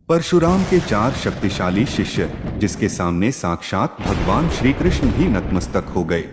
परशुराम के चार शक्तिशाली शिष्य, जिसके सामने साक्षात भगवान श्री कृष्ण भी नतमस्तक हो गए,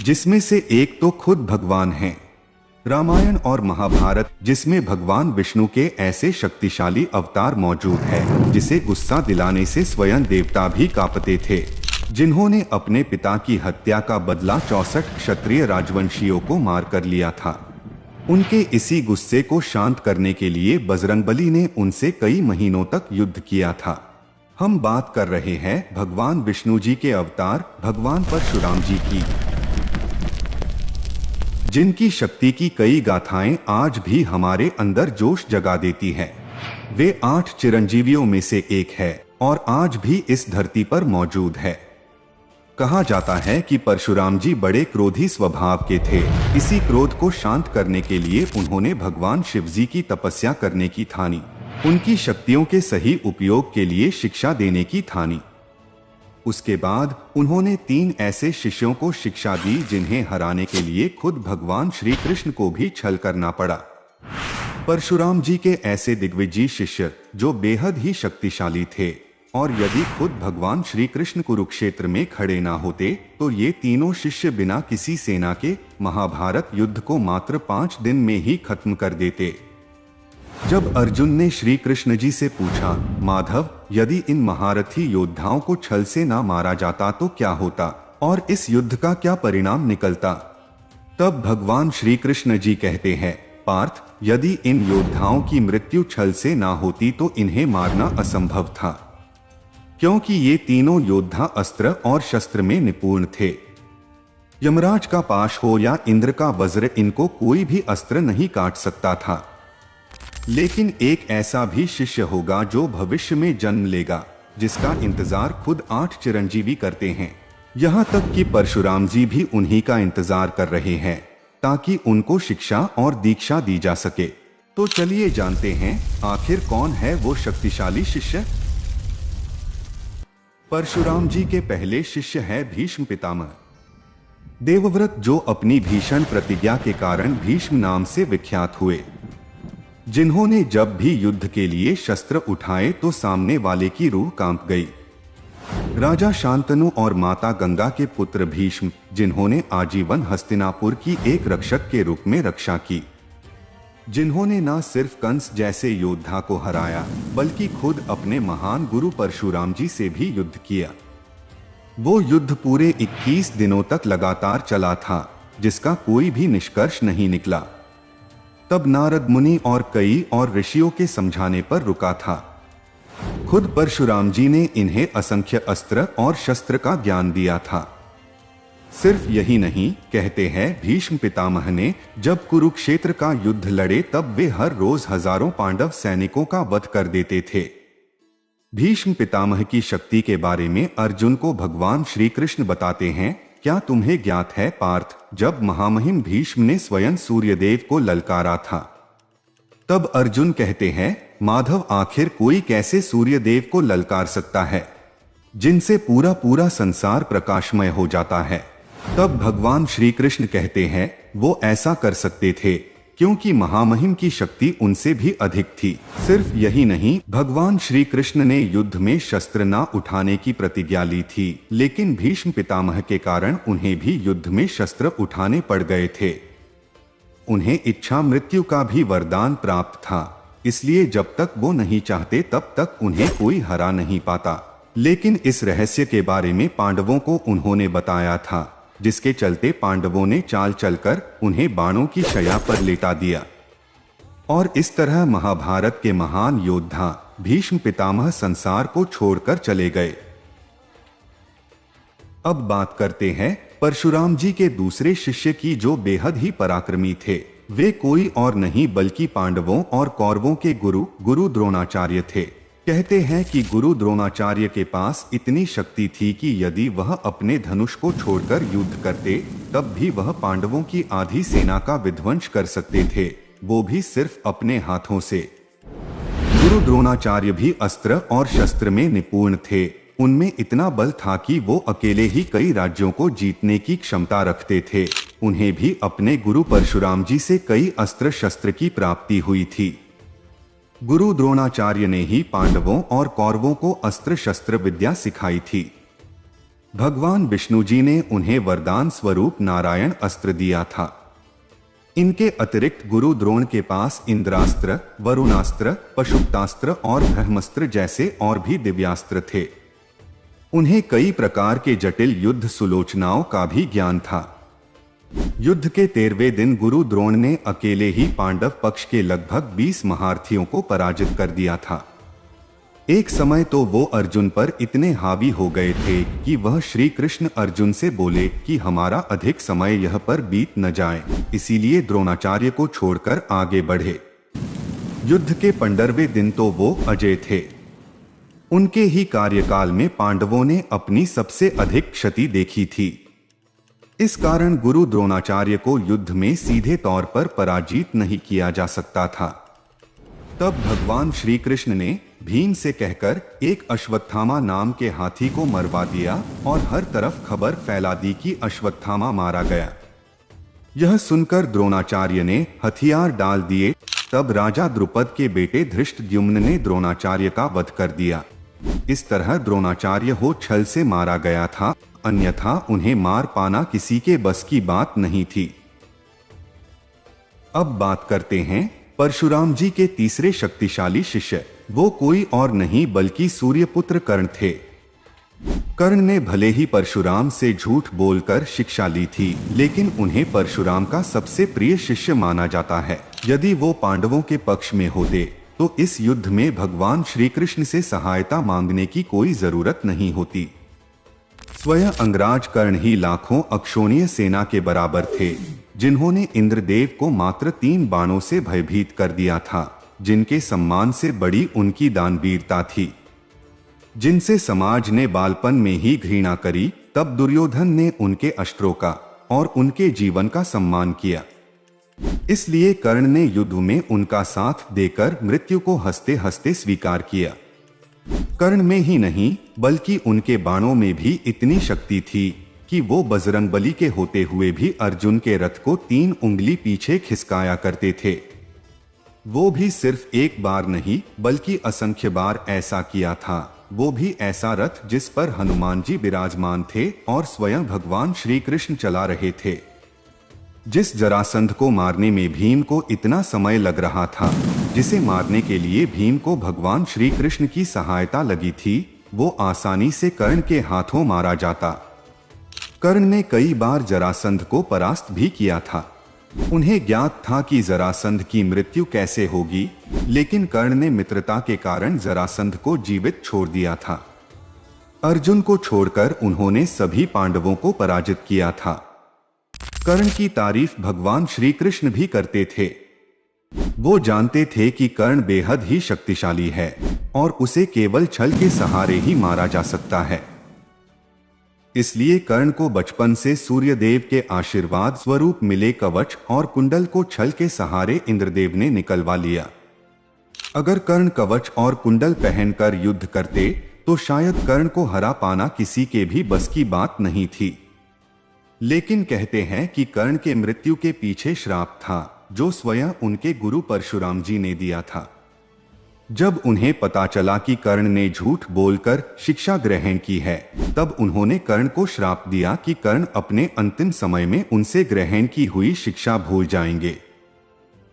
जिसमें से एक तो खुद भगवान हैं। रामायण और महाभारत, जिसमें भगवान विष्णु के ऐसे शक्तिशाली अवतार मौजूद है जिसे गुस्सा दिलाने से स्वयं देवता भी कांपते थे, जिन्होंने अपने पिता की हत्या का बदला 64 क्षत्रिय राजवंशियों को मार कर लिया था। उनके इसी गुस्से को शांत करने के लिए बजरंगबली ने उनसे कई महीनों तक युद्ध किया था। हम बात कर रहे हैं भगवान विष्णु जी के अवतार भगवान परशुराम जी की, जिनकी शक्ति की कई गाथाएं आज भी हमारे अंदर जोश जगा देती हैं। वे 8 चिरंजीवियों में से एक है और आज भी इस धरती पर मौजूद है। कहा जाता है कि परशुराम जी बड़े क्रोधी स्वभाव के थे। इसी क्रोध को शांत करने के लिए उन्होंने भगवान शिव जी की तपस्या करने की ठानी, उनकी शक्तियों के सही उपयोग के लिए शिक्षा देने की ठानी। उसके बाद उन्होंने 3 ऐसे शिष्यों को शिक्षा दी जिन्हें हराने के लिए खुद भगवान श्री कृष्ण को भी छल करना पड़ा। परशुराम जी के ऐसे दिग्विजयी शिष्य जो बेहद ही शक्तिशाली थे, और यदि खुद भगवान श्री कृष्ण कुरुक्षेत्र में खड़े ना होते तो ये तीनों शिष्य बिना किसी सेना के महाभारत युद्ध को मात्र 5 दिन में ही खत्म कर देते। जब अर्जुन ने श्री कृष्ण जी से पूछा, माधव, यदि इन महारथी योद्धाओं को छल से ना मारा जाता तो क्या होता और इस युद्ध का क्या परिणाम निकलता, तब भगवान श्री कृष्ण जी कहते हैं, पार्थ, यदि इन योद्धाओं की मृत्यु छल से ना होती तो इन्हें मारना असंभव था, क्योंकि ये तीनों योद्धा अस्त्र और शस्त्र में निपुण थे। यमराज का पाश हो या इंद्र का वज्र, इनको कोई भी अस्त्र नहीं काट सकता था। लेकिन एक ऐसा भी शिष्य होगा जो भविष्य में जन्म लेगा, जिसका इंतजार खुद 8 चिरंजीवी करते हैं। यहाँ तक कि परशुराम जी भी उन्हीं का इंतजार कर रहे हैं ताकि उनको शिक्षा और दीक्षा दी जा सके। तो चलिए जानते हैं आखिर कौन है वो शक्तिशाली शिष्य। परशुराम जी के पहले शिष्य है भीष्म पितामह, देवव्रत, जो अपनी भीषण प्रतिज्ञा के कारण भीष्म नाम से विख्यात हुए, जिन्होंने जब भी युद्ध के लिए शस्त्र उठाए तो सामने वाले की रूह कांप गई। राजा शांतनु और माता गंगा के पुत्र भीष्म, जिन्होंने आजीवन हस्तिनापुर की एक रक्षक के रूप में रक्षा की, जिन्होंने न सिर्फ कंस जैसे योद्धा को हराया बल्कि खुद अपने महान गुरु परशुराम जी से भी युद्ध किया। वो युद्ध पूरे 21 दिनों तक लगातार चला था, जिसका कोई भी निष्कर्ष नहीं निकला। तब नारद मुनि और कई और ऋषियों के समझाने पर रुका था। खुद परशुराम जी ने इन्हें असंख्य अस्त्र और शस्त्र का ज्ञान दिया था। सिर्फ यही नहीं, कहते हैं भीष्म पितामह ने जब कुरुक्षेत्र का युद्ध लड़े तब वे हर रोज हजारों पांडव सैनिकों का वध कर देते थे। भीष्म पितामह की शक्ति के बारे में अर्जुन को भगवान श्री कृष्ण बताते हैं, क्या तुम्हें ज्ञात है पार्थ, जब महामहिम भीष्म ने स्वयं सूर्यदेव को ललकारा था, तब अर्जुन कहते हैं, माधव, आखिर कोई कैसे सूर्यदेव को ललकार सकता है जिनसे पूरा पूरा संसार प्रकाशमय हो जाता है। तब भगवान श्री कृष्ण कहते हैं, वो ऐसा कर सकते थे क्योंकि महामहिम की शक्ति उनसे भी अधिक थी। सिर्फ यही नहीं, भगवान श्री कृष्ण ने युद्ध में शस्त्र न उठाने की प्रतिज्ञा ली थी, लेकिन भीष्म पितामह के कारण उन्हें भी युद्ध में शस्त्र उठाने पड़ गए थे। उन्हें इच्छा मृत्यु का भी वरदान प्राप्त था, इसलिए जब तक वो नहीं चाहते तब तक उन्हें कोई हरा नहीं पाता। लेकिन इस रहस्य के बारे में पांडवों को उन्होंने बताया था, जिसके चलते पांडवों ने चाल चलकर उन्हें बाणों की शैया पर लेटा दिया। और इस तरह महाभारत के महान योद्धा भीष्म पितामह संसार को छोड़कर चले गए। अब बात करते हैं परशुराम जी के दूसरे शिष्य की, जो बेहद ही पराक्रमी थे। वे कोई और नहीं बल्कि पांडवों और कौरवों के गुरु द्रोणाचार्य थे। कहते हैं कि गुरु द्रोणाचार्य के पास इतनी शक्ति थी कि यदि वह अपने धनुष को छोड़कर युद्ध करते तब भी वह पांडवों की आधी सेना का विध्वंस कर सकते थे, वो भी सिर्फ अपने हाथों से। गुरु द्रोणाचार्य भी अस्त्र और शस्त्र में निपुण थे। उनमें इतना बल था कि वो अकेले ही कई राज्यों को जीतने की क्षमता रखते थे। उन्हें भी अपने गुरु परशुराम जी से कई अस्त्र शस्त्र की प्राप्ति हुई थी। गुरु द्रोणाचार्य ने ही पांडवों और कौरवों को अस्त्र शस्त्र विद्या सिखाई थी। भगवान विष्णु जी ने उन्हें वरदान स्वरूप नारायण अस्त्र दिया था। इनके अतिरिक्त गुरु द्रोण के पास इंद्रास्त्र, वरुणास्त्र, पशुपतास्त्र और ब्रह्मास्त्र जैसे और भी दिव्यास्त्र थे। उन्हें कई प्रकार के जटिल युद्ध सुलोचनाओं का भी ज्ञान था। युद्ध के 13वें दिन गुरु द्रोण ने अकेले ही पांडव पक्ष के लगभग 20 महारथियों को पराजित कर दिया था। एक समय तो वो अर्जुन पर इतने हावी हो गए थे कि वह श्री कृष्ण अर्जुन से बोले कि हमारा अधिक समय यह पर बीत न जाए, इसीलिए द्रोणाचार्य को छोड़कर आगे बढ़े। युद्ध के 15वें दिन तो वो अजय थे। उनके ही कार्यकाल में पांडवों ने अपनी सबसे अधिक क्षति देखी थी। इस कारण गुरु द्रोणाचार्य को युद्ध में सीधे तौर पर पराजित नहीं किया जा सकता था। तब भगवान श्री कृष्ण ने भीम से कहकर एक अश्वत्थामा नाम के हाथी को मरवा दिया और हर तरफ खबर फैला दी कि अश्वत्थामा मारा गया। यह सुनकर द्रोणाचार्य ने हथियार डाल दिए। तब राजा द्रुपद के बेटे धृष्टद्युम्न ने द्रोणाचार्य का वध कर दिया। इस तरह द्रोणाचार्य हो छल से मारा गया था, अन्यथा उन्हें मार पाना किसी के बस की बात नहीं थी। अब बात करते हैं परशुराम जी के तीसरे शक्तिशाली शिष्य। वो कोई और नहीं बल्कि सूर्यपुत्र कर्ण थे। कर्ण ने भले ही परशुराम से झूठ बोलकर शिक्षा ली थी, लेकिन उन्हें परशुराम का सबसे प्रिय शिष्य माना जाता है। यदि वो पांडवों के पक्ष में होते तो इस युद्ध में भगवान श्री कृष्ण से सहायता मांगने की कोई जरूरत नहीं होती। स्वयं अंगराज कर्ण ही लाखों अक्षोणीय सेना के बराबर थे, जिन्होंने इंद्रदेव को मात्र 3 बाणों से भयभीत कर दिया था, जिनके सम्मान से बड़ी उनकी दानवीरता थी, जिनसे समाज ने बालपन में ही घृणा करी। तब दुर्योधन ने उनके अस्त्रों का और उनके जीवन का सम्मान किया। इसलिए कर्ण ने युद्ध में उनका साथ देकर मृत्यु को हंसते हंसते स्वीकार किया। कर्ण में ही नहीं बल्कि उनके बाणों में भी इतनी शक्ति थी कि वो बजरंगबली के होते हुए भी अर्जुन के रथ को 3 उंगली पीछे खिसकाया करते थे। वो भी सिर्फ एक बार नहीं बल्कि असंख्य बार ऐसा किया था। वो भी ऐसा रथ जिस पर हनुमान जी विराजमान थे और स्वयं भगवान श्री कृष्ण चला रहे थे। जिस जरासंध को मारने में भीम को इतना समय लग रहा था, जिसे मारने के लिए भीम को भगवान श्री कृष्ण की सहायता लगी थी, वो आसानी से कर्ण के हाथों मारा जाता। कर्ण ने कई बार जरासंध को परास्त भी किया था। उन्हें ज्ञात था कि जरासंध की मृत्यु कैसे होगी, लेकिन कर्ण ने मित्रता के कारण जरासंध को जीवित छोड़ दिया था। अर्जुन को छोड़कर उन्होंने सभी पांडवों को पराजित किया था। कर्ण की तारीफ भगवान श्री कृष्ण भी करते थे। वो जानते थे कि कर्ण बेहद ही शक्तिशाली है और उसे केवल छल के सहारे ही मारा जा सकता है। इसलिए कर्ण को बचपन से सूर्यदेव के आशीर्वाद स्वरूप मिले कवच और कुंडल को छल के सहारे इंद्रदेव ने निकलवा लिया। अगर कर्ण कवच और कुंडल पहनकर युद्ध करते तो शायद कर्ण को हरा पाना किसी के भी बस की बात नहीं थी। लेकिन कहते हैं कि कर्ण के मृत्यु के पीछे श्राप था, जो स्वयं उनके गुरु परशुराम जी ने दिया था। जब उन्हें पता चला कि कर्ण ने झूठ बोलकर शिक्षा ग्रहण की है, तब उन्होंने कर्ण को श्राप दिया कि कर्ण अपने अंतिम समय में उनसे ग्रहण की हुई शिक्षा भूल जाएंगे।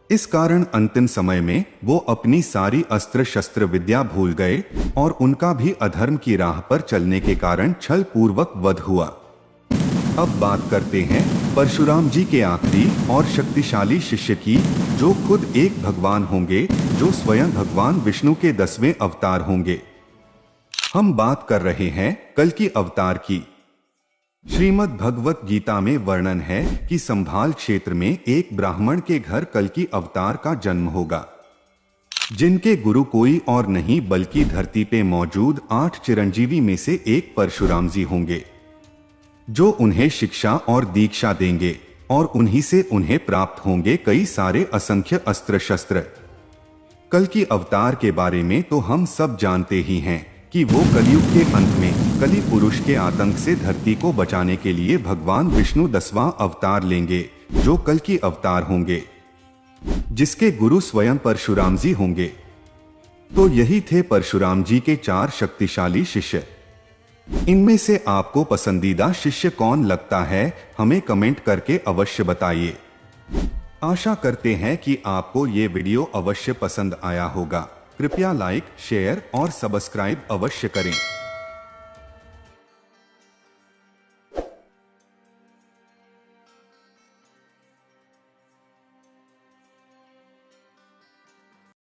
इस कारण अंतिम समय में वो अपनी सारी अस्त्र शस्त्र विद्या भूल गए और उनका भी अधर्म की राह पर चलने के कारण छल पूर्वक वध हुआ। अब बात करते हैं परशुराम जी के आखिरी और शक्तिशाली शिष्य की, जो खुद एक भगवान होंगे, जो स्वयं भगवान विष्णु के 10वें अवतार होंगे। हम बात कर रहे हैं कल्कि अवतार की। श्रीमद् भगवत गीता में वर्णन है कि संभाल क्षेत्र में एक ब्राह्मण के घर कल्कि अवतार का जन्म होगा, जिनके गुरु कोई और नहीं बल्कि धरती पे मौजूद 8 चिरंजीवी में से एक परशुराम जी होंगे, जो उन्हें शिक्षा और दीक्षा देंगे और उन्हीं से उन्हें प्राप्त होंगे कई सारे असंख्य अस्त्र शस्त्र। कल्कि अवतार के बारे में तो हम सब जानते ही हैं कि वो कलयुग के अंत में कलि पुरुष के आतंक से धरती को बचाने के लिए भगवान विष्णु 10वां अवतार लेंगे, जो कल्कि अवतार होंगे, जिसके गुरु स्वयं परशुराम जी होंगे। तो यही थे परशुराम जी के 4 शक्तिशाली शिष्य। इनमें से आपको पसंदीदा शिष्य कौन लगता है, हमें कमेंट करके अवश्य बताइए। आशा करते हैं कि आपको ये वीडियो अवश्य पसंद आया होगा। कृपया लाइक, शेयर और सब्सक्राइब अवश्य करें।